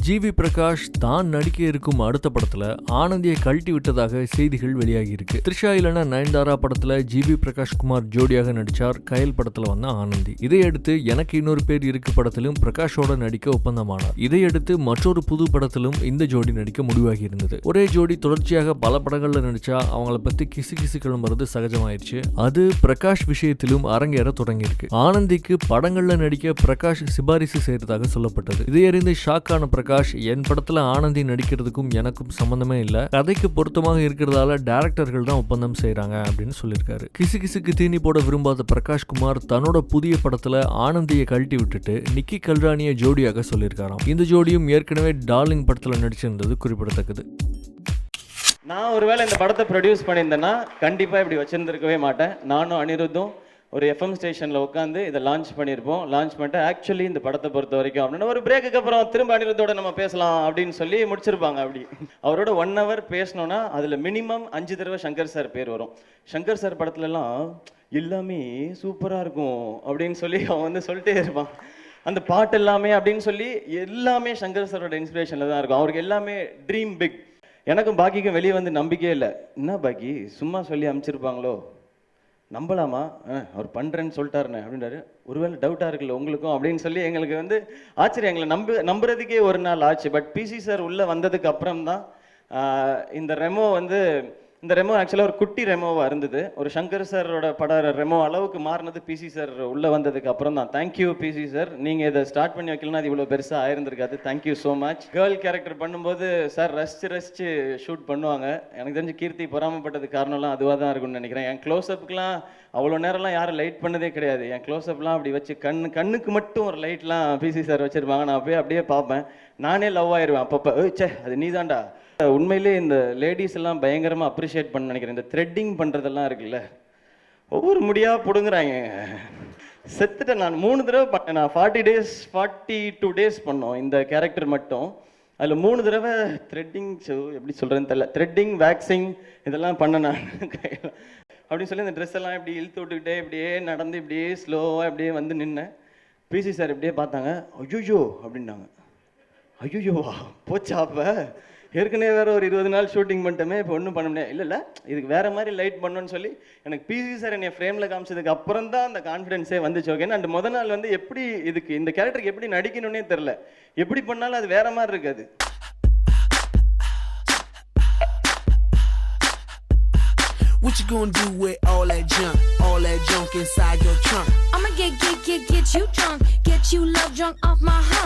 GV Prakash தான் நடிக்க இருக்கும் அடுத்த படத்துல ஆனந்தியை கழட்டி விட்டதாக செய்திகள் வெளியாகி இருக்கு. த்ரிஷா இல்லனா நயன்தாரா படத்துல ஜிவி பிரகாஷ் குமார் ஜோடியாக நடிச்சார். கயல் படத்துல வந்த ஆனந்தி. இதையடுத்து எனக்கு இன்னொரு பேர் இருக்கு படத்திலும் பிரகாஷோட நடிக்க ஒப்பந்தமானார். இதையடுத்து மற்றொரு புது படத்திலும் இந்த ஜோடி நடிக்க முடிவாகி இருந்தது. ஒரே ஜோடி தொடர்ச்சியாக பல படங்கள்ல நடிச்சா அவங்கள பத்தி கிசு கிசு கிளம்புறது சகஜமாயிருச்சு. அது பிரகாஷ் விஷயத்திலும் அரங்கேற தொடங்கியிருக்கு. ஆனந்திக்கு படங்கள்ல நடிக்க பிரகாஷ் சிபாரிசு செய்யறதாக சொல்லப்பட்டது. இதையறிந்து ஷாக்கான பிரகாஷ், என் படத்துல ஆனந்தி நடிக்கிறதுக்கும் எனக்கும் சம்பந்தமே இல்ல, கதைக்கு பொருத்தமாக இருக்கிறதால டைரக்டர்கள் தான் ஒப்பந்தம் செய்யறாங்க அப்படின்னு சொல்லியிருக்காரு. கிசு கிசுக்கு தீனி போட விரும்பாத பிரகாஷ் குமார் தன்னோட புதிய படத்துல ஆனந்தியை கழட்டி விட்டுட்டு நிக்கி கல்ராணியை ஜோடியாக சொல்லியிருக்காராம். இந்த ஜோடியும் ஏற்கனவே டார்லிங் படத்துல நடிச்சிருந்தது குறிப்பிடத்தக்கது. நான் ஒருவேளை இந்த படத்தை ப்ரொடியூஸ் பண்ணியிருந்தேன்னா கண்டிப்பா இப்படி வச்சிருந்திருக்கவே மாட்டேன். நானும் அனிருத்தும் ஒரு எஃப்எம் ஸ்டேஷனில் உட்காந்து இதை லான்ச் பண்ணியிருப்போம். லான்ச் பண்ணிட்டு ஆக்சுவலி இந்த படத்தை பொறுத்த வரைக்கும் அப்படின்னா ஒரு பிரேக்குக்கு அப்புறம் திரும்ப அனிருத்தோட நம்ம பேசலாம் அப்படின்னு சொல்லி முடிச்சிருப்பாங்க. அப்படி அவரோட 1 hour பேசணும்னா அதில் மினிமம் 5 தடவை சங்கர் சார் பேர் வரும். சங்கர் சார் படத்துலலாம் எல்லாமே சூப்பராக இருக்கும் அப்படின்னு சொல்லி அவன் வந்து சொல்லிட்டே இருப்பான். அந்த பாட்டு எல்லாமே அப்படின்னு சொல்லி எல்லாமே சங்கர் சாரோட இன்ஸ்பிரேஷனில் தான் இருக்கும். அவருக்கு எல்லாமே ட்ரீம் பிக். எனக்கும் பாக்கிக்கும் வெளியே வந்து நம்பிக்கையே இல்லை. என்ன பாக்கி சும்மா சொல்லி அனுப்பிச்சிருப்பாங்களோ, நம்பலாமா, அவர் பண்ணுறேன்னு சொல்லிட்டாருண்ணே அப்படின்றாரு. ஒருவேளை டவுட்டாக இருக்குல்ல உங்களுக்கும் அப்படின்னு சொல்லி எங்களுக்கு வந்து ஆச்சரியம். எங்களை நம்புறதுக்கே ஒரு நாள் ஆச்சு. பட் பிசி சார் உள்ளே வந்ததுக்கு அப்புறம் தான் இந்த ரெமோ ஆக்சுவலாக ஒரு குட்டி ரெமோவாக இருந்தது. ஒரு சங்கர் சாரோட பட ரெமோ அளவுக்கு மாறினது பிசி சார் உள்ளே வந்ததுக்கு அப்புறம் தான். தேங்க்யூ பிசி சார், நீங்கள் இதை ஸ்டார்ட் பண்ணி வைக்கலன்னா அது இவ்வளோ பெருசாக ஆயிருந்திருக்காது. Thank you so much. Girl character பண்ணும்போது சார் ரசிச்சு ஷூட் பண்ணுவாங்க. எனக்கு தெரிஞ்சு கீர்த்தி பொறாமப்பட்டது காரணம்லாம் அதுவாக தான் இருக்கும்னு நினைக்கிறேன். என் க்ளோஸ்அப்புக்கெலாம் அவ்வளோ நேரம்லாம் யாரும் லைட் பண்ணதே கிடையாது. என் க்ளோஸ்அப்லாம் அப்படி வச்சு கண்ணுக்கு மட்டும் ஒரு லைட்லாம் பிசி சார் வச்சுருப்பாங்க. நான் அப்படியே பார்ப்பேன். நானே லவ் ஆயிடுவேன் அப்பப்போ. சே அது நீ தான்டா. உண்மையிலே இந்த லேடிஸ் எல்லாம் பயங்கரமாக அப்ரிஷியேட் பண்ண நினைக்கிறேன். இந்த த்ரெட்டிங் பண்ணுறதெல்லாம் இருக்குல்ல, ஒவ்வொரு முடியாக பிடுங்குறாங்க. செத்துட்டேன் நான் 3 தடவை பண்ணேன். நான் 42 days பண்ணோம் இந்த கேரக்டர் மட்டும். அதில் 3 தடவை த்ரெட்டிங், எப்படி சொல்கிறேன்னு தெரியல, த்ரெட்டிங் வேக்சிங் இதெல்லாம் பண்ணேன் நான் அப்படின்னு சொல்லி இந்த ட்ரெஸ் எல்லாம் இப்படி இழுத்து விட்டுக்கிட்டே இப்படியே நடந்து இப்படியே ஸ்லோவாக இப்படியே வந்து நின்னேன். பிசி சார் இப்படியே பார்த்தாங்க. ஐயோ அப்படின்னாங்க. ஐயோவா போச்சா, அப்போ ஏற்கனவே வேறு ஒரு 20 நாள் ஷூட்டிங் பண்ணிட்டோமே, இப்போ ஒன்றும் பண்ண முடியாது. இல்லை இதுக்கு வேறு மாதிரி லைட் பண்ணணும்னு சொல்லி எனக்கு பிசி சார் என்னை ஃப்ரேமில் காமிச்சதுக்கு அப்புறம் தான் அந்த கான்ஃபிடென்ஸே வந்துச்சு. ஓகேன்னா அந்த முதல் நாள் வந்து எப்படி இந்த கேரக்டருக்கு எப்படி நடிக்கணும்னே தெரில. எப்படி பண்ணாலும் அது வேற மாதிரி இருக்காது. What you gonna do with all that junk inside your trunk? I'ma get you drunk, get you love drunk off my hump.